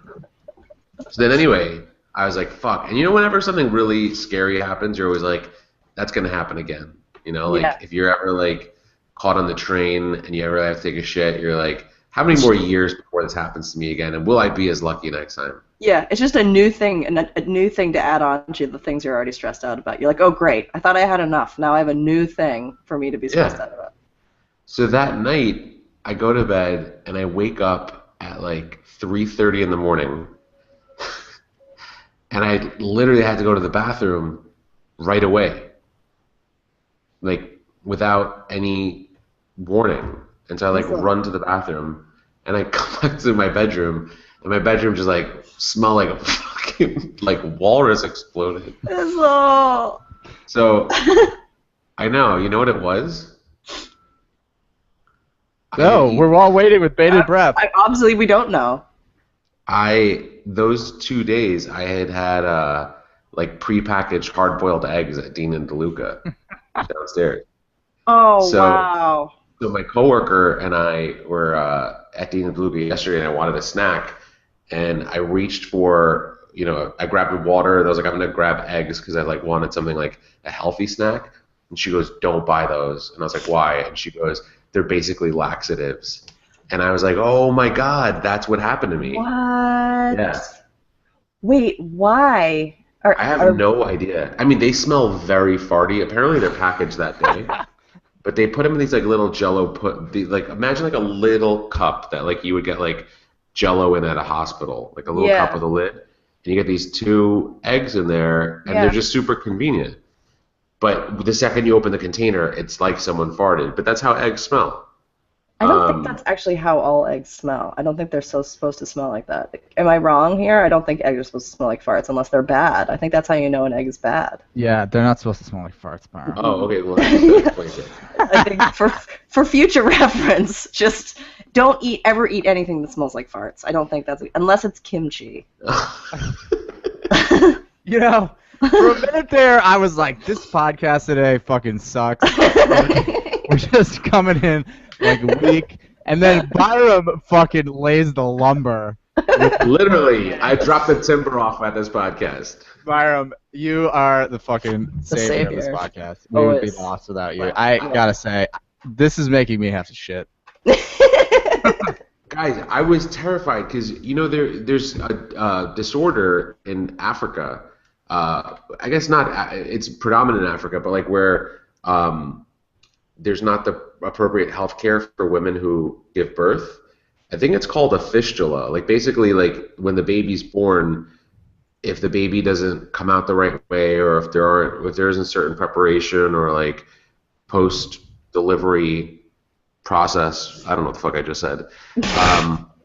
So then anyway, I was like, fuck. And you know, whenever something really scary happens, you're always like, that's going to happen again. You know, like, if you're ever, like, caught on the train and you ever have to take a shit, you're like, how many more years before this happens to me again, and will I be as lucky next time? Yeah, it's just a new thing, and a new thing to add on to the things you're already stressed out about. You're like, oh great, I thought I had enough. Now I have a new thing for me to be stressed out about. So that night, I go to bed and I wake up at like 3:30 in the morning, and I literally had to go to the bathroom right away, like without any warning. And so I like run to the bathroom, and I come back to my bedroom, and my bedroom just like smelled like a fucking like walrus exploded. So I know, you know what it was? No, we're all waiting with bated breath. Obviously, we don't know. Those 2 days I had like prepackaged hard-boiled eggs at Dean and DeLuca downstairs. Oh, wow. So my coworker and I were at Dean and DeLuca yesterday, and I wanted a snack, and I reached for, you know, I grabbed water, and I was like, I'm gonna grab eggs because I like wanted something like a healthy snack, and she goes, don't buy those, and I was like, why? And she goes, they're basically laxatives, and I was like, oh my god, that's what happened to me. What? Yeah. Wait, why? I have no idea. I mean, they smell very farty. Apparently, they're packaged that day. But they put them in these like little Jello like imagine like a little cup that like you would get like Jello in at a hospital, like a little cup with a lid, and you get these 2 eggs in there, and they're just super convenient. But the second you open the container, it's like someone farted. But that's how eggs smell. I don't think that's actually how all eggs smell. I don't think they're supposed to smell like that. Am I wrong here? I don't think eggs are supposed to smell like farts unless they're bad. I think that's how you know an egg is bad. Yeah, they're not supposed to smell like farts, Byron. Oh, okay. Well, that explains it. I think for future reference, just don't ever eat anything that smells like farts. I don't think that's unless it's kimchi. You know, for a minute there, I was like, this podcast today fucking sucks. We're just coming in like weak, and then Byram fucking lays the lumber. Literally, I dropped the timber off at this podcast. Byram, you are the fucking savior of this podcast. We would be lost without you. I gotta say, this is making me have to shit. Guys, I was terrified because, you know, there's a disorder in Africa. I guess not, it's predominant in Africa, but like where there's not the appropriate health care for women who give birth. I think it's called a fistula. Like basically like when the baby's born, if the baby doesn't come out the right way, or if there isn't certain preparation or like post delivery process. I don't know what the fuck I just said.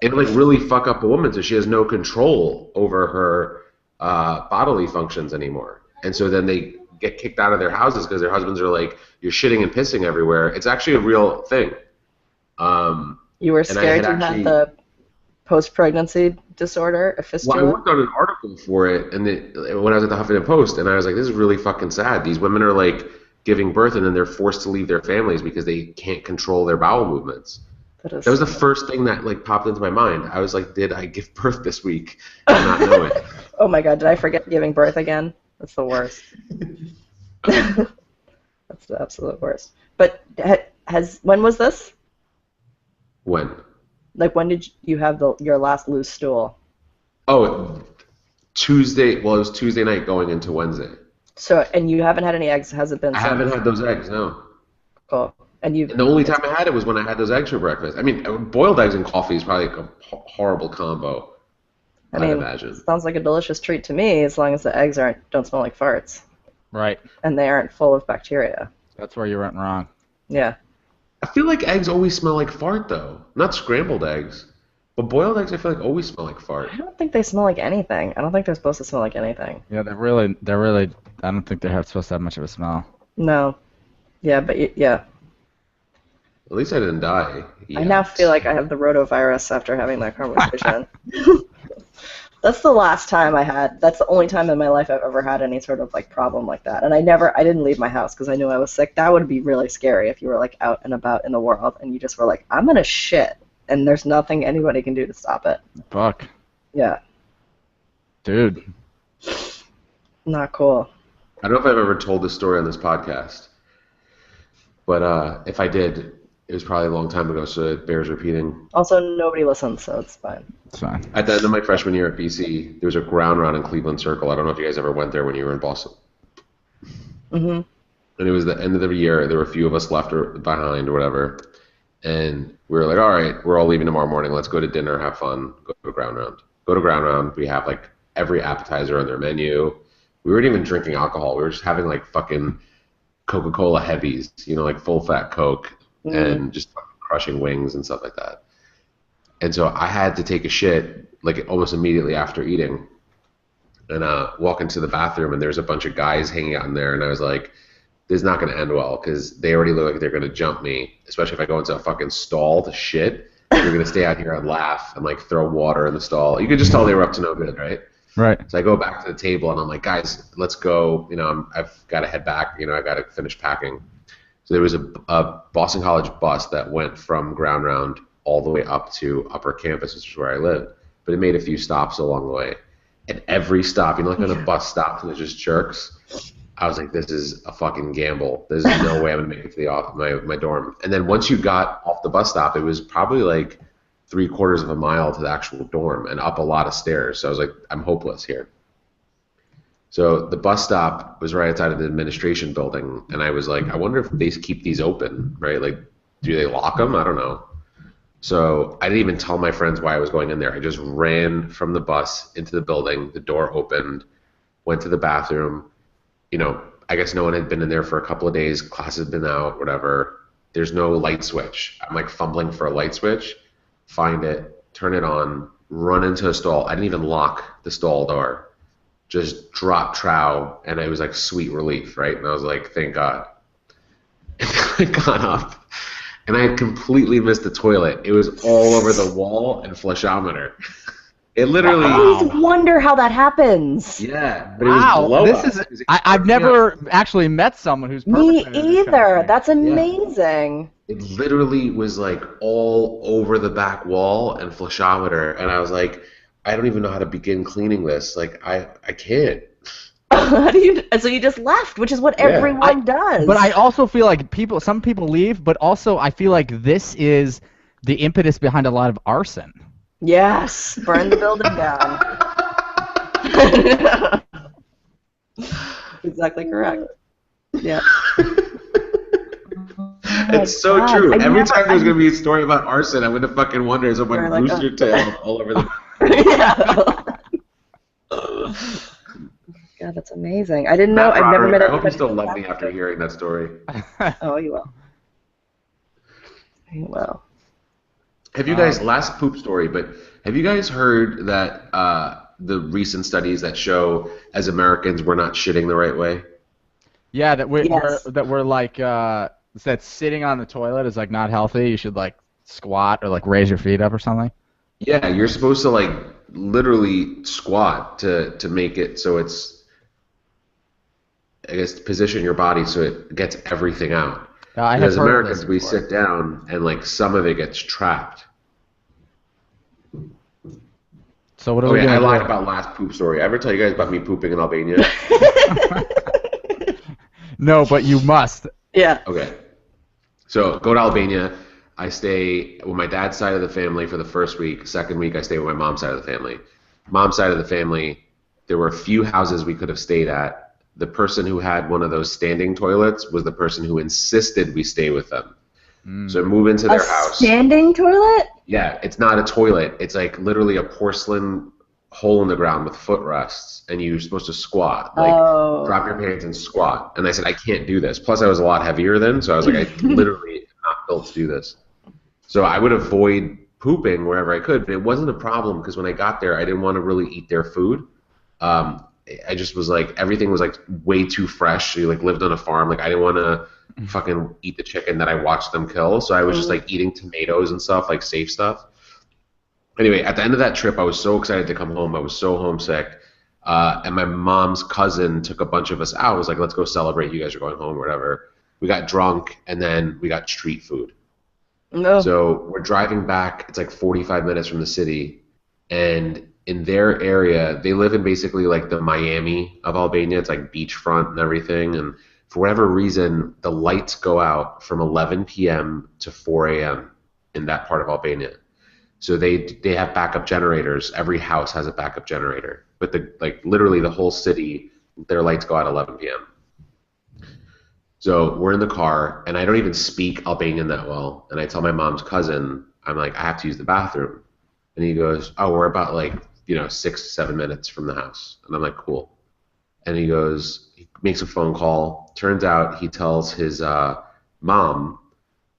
And like really fuck up a woman so she has no control over her bodily functions anymore. And so then they get kicked out of their houses because their husbands are like, you're shitting and pissing everywhere. It's actually a real thing. You were scared you had the post-pregnancy disorder, a fistula? Well, I worked on an article for it and when I was at the Huffington Post, and I was like, this is really fucking sad. These women are like giving birth and then they're forced to leave their families because they can't control their bowel movements. That was the first thing that like popped into my mind. I was like, did I give birth this week and not know it? Oh my god, did I forget giving birth again? That's the worst. That's the absolute worst. But when was this? When? Like when did you have your last loose stool? Oh, Tuesday. Well, it was Tuesday night going into Wednesday. So, and you haven't had any eggs? Has it been? I haven't had those eggs, no. Cool. And the only time I had it was when I had those eggs for breakfast. I mean, boiled eggs and coffee is probably like a horrible combo. I mean, imagine. Sounds like a delicious treat to me, as long as the eggs don't smell like farts. Right. And they aren't full of bacteria. That's where you went wrong. Yeah. I feel like eggs always smell like fart, though. Not scrambled eggs, but boiled eggs I feel like always smell like fart. I don't think they smell like anything. I don't think they're supposed to smell like anything. Yeah, they're really. I don't think they're supposed to have much of a smell. No. Yeah, but yeah. At least I didn't die. Yeah. I now feel like I have the rotavirus after having that conversation. That's the last time that's the only time in my life I've ever had any sort of like problem like that. And I didn't leave my house because I knew I was sick. That would be really scary if you were like out and about in the world and you just were like, I'm gonna shit, and there's nothing anybody can do to stop it. Fuck. Yeah. Dude. Not cool. I don't know if I've ever told this story on this podcast, but if I did, it was probably a long time ago, so it bears repeating. Also, nobody listens, so it's fine. It's fine. At the end of my freshman year at BC, there was a ground round in Cleveland Circle. I don't know if you guys ever went there when you were in Boston. Mm-hmm. And it was the end of the year. There were a few of us left behind or whatever. And we were like, all right, we're all leaving tomorrow morning. Let's go to dinner, have fun, go to ground round. Go to ground round. We have like every appetizer on their menu. We weren't even drinking alcohol. We were just having like fucking Coca-Cola heavies, like full fat Coke. And just crushing wings and stuff like that. And so I had to take a shit like almost immediately after eating and walk into the bathroom, and there's a bunch of guys hanging out in there, and I was like, this is not going to end well because they already look like they're going to jump me, especially if I go into a fucking stall to shit. They're going to stay out here and laugh and like throw water in the stall. You could just tell they were up to no good, right? Right. So I go back to the table, and I'm like, guys, let's go. I've got to head back. I got to finish packing. So there was a Boston College bus that went from ground round all the way up to upper campus, which is where I lived. But it made a few stops along the way. And every stop, like when a bus stops and it just jerks, I was like, this is a fucking gamble. There's no way I'm going to make it to my dorm. And then once you got off the bus stop, it was probably like 3/4 of a mile to the actual dorm and up a lot of stairs. So I was like, I'm hopeless here. So the bus stop was right outside of the administration building, and I was like, I wonder if they keep these open, right? Like, do they lock them? I don't know. So I didn't even tell my friends why I was going in there. I just ran from the bus into the building. The door opened, went to the bathroom. I guess no one had been in there for a couple of days. Class has been out, whatever. There's no light switch. I'm like fumbling for a light switch, find it, turn it on, run into a stall. I didn't even lock the stall door. Just drop trow, and it was like sweet relief, right? And I was like, thank God. And I got up, and I had completely missed the toilet. It was all over the wall and flushometer. It literally. I always wonder how that happens. Yeah, but it was below us. I've never actually met someone who's Me either. That's amazing. It literally was like all over the back wall and flushometer, and I was like, I don't even know how to begin cleaning this. Like, I can't. How do you? So you just left, which is what everyone does. But I also feel like some people leave, but also I feel like this is the impetus behind a lot of arson. Yes, burn the building down. Exactly correct. Yeah. It's so true. Every time there's going to be a story about arson, I'm going to fucking wonder, is someone rooster tail all over the... God, that's amazing. I didn't know. Robert, I've never met I hope you still love me after hearing that story. Oh, you will. Well. Have you guys, last poop story, but have you guys heard that the recent studies that show as Americans we're not shitting the right way? Yeah, that Yes. we're like that sitting on the toilet is like not healthy. You should like squat or like raise your feet up or something. Yeah, you're supposed to like literally squat to make it so it's, I guess, position your body so it gets everything out. I Because have as heard of this Americans, we before. sit down and like some of it gets trapped. So what are we Okay, I gonna lied do? about last poop story. Ever tell you guys about me pooping in Albania? No, but you must. Yeah. Okay. So go to Albania. I stay with my dad's side of the family for the first week. Second week, I stay with my mom's side of the family. Mom's side of the family, there were a few houses we could have stayed at. The person who had one of those standing toilets was the person who insisted we stay with them. So I move into their house. A standing toilet? Yeah, it's not a toilet. It's like literally a porcelain hole in the ground with footrests, and you're supposed to squat, like drop your pants and squat. And I said, I can't do this. Plus, I was a lot heavier then, so I was like, I literally am not built to do this. So I would avoid pooping wherever I could, but it wasn't a problem because when I got there, I didn't want to really eat their food. I just was like, everything was like way too fresh. You like lived on a farm. Like I didn't want to fucking eat the chicken that I watched them kill. So I was just like eating tomatoes and stuff, like safe stuff. Anyway, at the end of that trip, I was so excited to come home. I was so homesick. And my mom's cousin took a bunch of us out. I was like, let's go celebrate. You guys are going home or whatever. We got drunk, and then we got street food. No. So we're driving back. It's like 45 minutes from the city. And in their area, they live in basically like the Miami of Albania. It's like beachfront and everything. And for whatever reason, the lights go out from 11 p.m. to 4 a.m. in that part of Albania. So they have backup generators. Every house has a backup generator. But literally the whole city, their lights go out at 11 p.m. So we're in the car, and I don't even speak Albanian that well. And I tell my mom's cousin, I'm like, I have to use the bathroom. And he goes, oh, we're about 6 7 minutes from the house. And I'm like, cool. And he goes, he makes a phone call. Turns out he tells his mom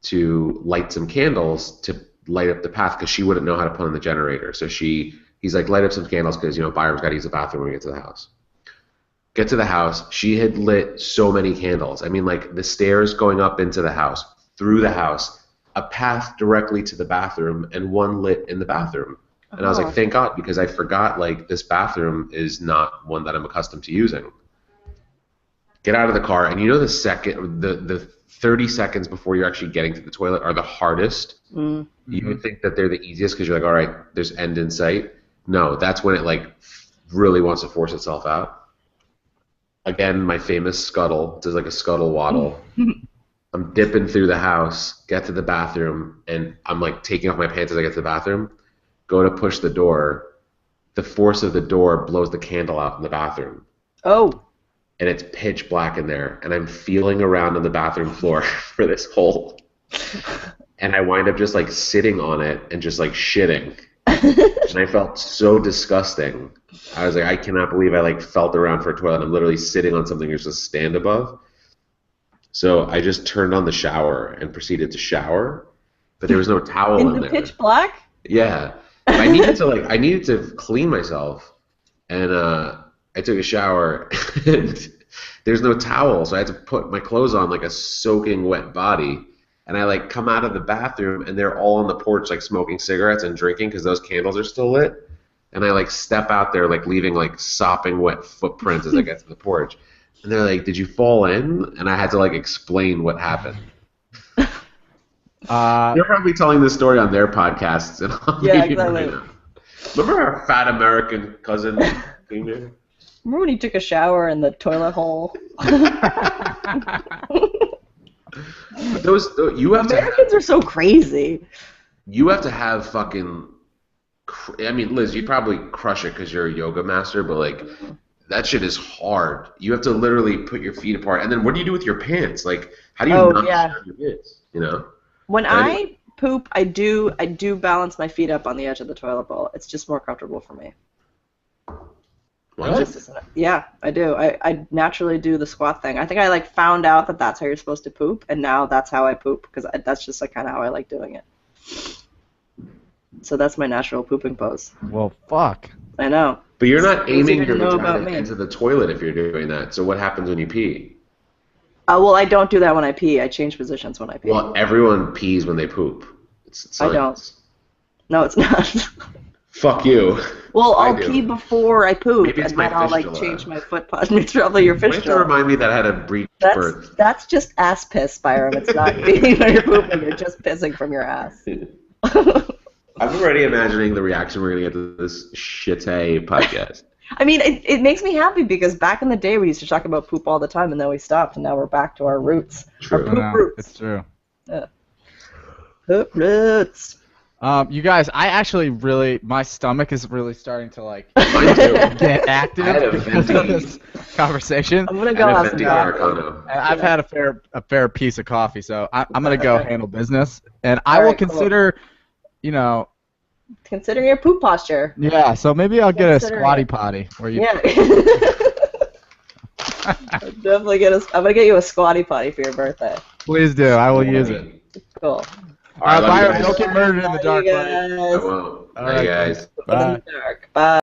to light some candles to light up the path because she wouldn't know how to put on the generator. So he's like, light up some candles because, Byram's got to use the bathroom when we get to the house. Get to the house. She had lit so many candles. I mean, like the stairs going up into the house, through the house, a path directly to the bathroom, and one lit in the bathroom. And I was like, thank God, because I forgot, like, this bathroom is not one that I'm accustomed to using. Get out of the car, and the 30 seconds before you're actually getting to the toilet are the hardest. Mm-hmm. You would think that they're the easiest because you're like, all right, there's end in sight. No, that's when it, like, really wants to force itself out. Again, my famous scuttle. There's like a scuttle waddle. I'm dipping through the house, get to the bathroom, and I'm like taking off my pants as I get to the bathroom. Go to push the door. The force of the door blows the candle out in the bathroom. Oh. And it's pitch black in there. And I'm feeling around on the bathroom floor for this hole. And I wind up just like sitting on it and just like shitting. And I felt so disgusting. I was like, I cannot believe I like felt around for a toilet. I'm literally sitting on something you're supposed to stand above. So I just turned on the shower and proceeded to shower, but there was no towel in there. In the pitch black? Yeah. I needed to clean myself, and I took a shower, and there's no towel, so I had to put my clothes on like a soaking wet body. And I like come out of the bathroom, and they're all on the porch like smoking cigarettes and drinking because those candles are still lit. And I like step out there like leaving like sopping wet footprints as I get to the porch. And they're like, "Did you fall in?" And I had to like explain what happened. They're probably telling this story on their podcasts. And yeah, exactly. Remember our fat American cousin came here? Remember when he took a shower in the toilet hole? Americans are so crazy. You have to have fucking. I mean, Liz, you'd probably crush it because you're a yoga master, but like that shit is hard. You have to literally put your feet apart, and then what do you do with your pants? Like, how do you not shit your pants? When I poop, I do balance my feet up on the edge of the toilet bowl. It's just more comfortable for me. Really? Yeah, I do. I naturally do the squat thing. I think I like found out that that's how you're supposed to poop, and now that's how I poop because that's just like kind of how I like doing it. So that's my natural pooping pose. Well, fuck. I know. But you're not aiming your know about vagina me. into the toilet if you're doing that. So what happens when you pee? Well, I don't do that when I pee. I change positions when I pee. Well, everyone pees when they poop. It's science. I don't. No, it's not. Fuck you. Well, I'll pee before I poop, Maybe it's and my then I'll like fistula. change my foot posture. It's probably your You have to fistula. remind me that I had a breech birth. That's just ass piss, Byram. It's not peeing when you're pooping. You're just pissing from your ass. I'm already imagining the reaction we're gonna get to this shitty podcast. I mean, it makes me happy because back in the day we used to talk about poop all the time, and then we stopped, and now we're back to our roots. True. Our poop roots. It's true. Yeah. Poop roots. You guys, I actually my stomach is really starting to like Mine too. get active I had a because of this conversation. I'm gonna go have some Americano. I've had a fair piece of coffee, so I'm gonna go handle business, and I All will right, cool. consider, you know. Consider your poop posture. Yeah, so maybe I'll get a Consider squatty it. potty. Where you... Yeah. I'm gonna get you a squatty potty for your birthday. Please do. I will use it. Cool. All right, Byron, love you don't guys. get murdered in the dark, buddy. I won't. All Bye, right, guys. In the dark. Bye.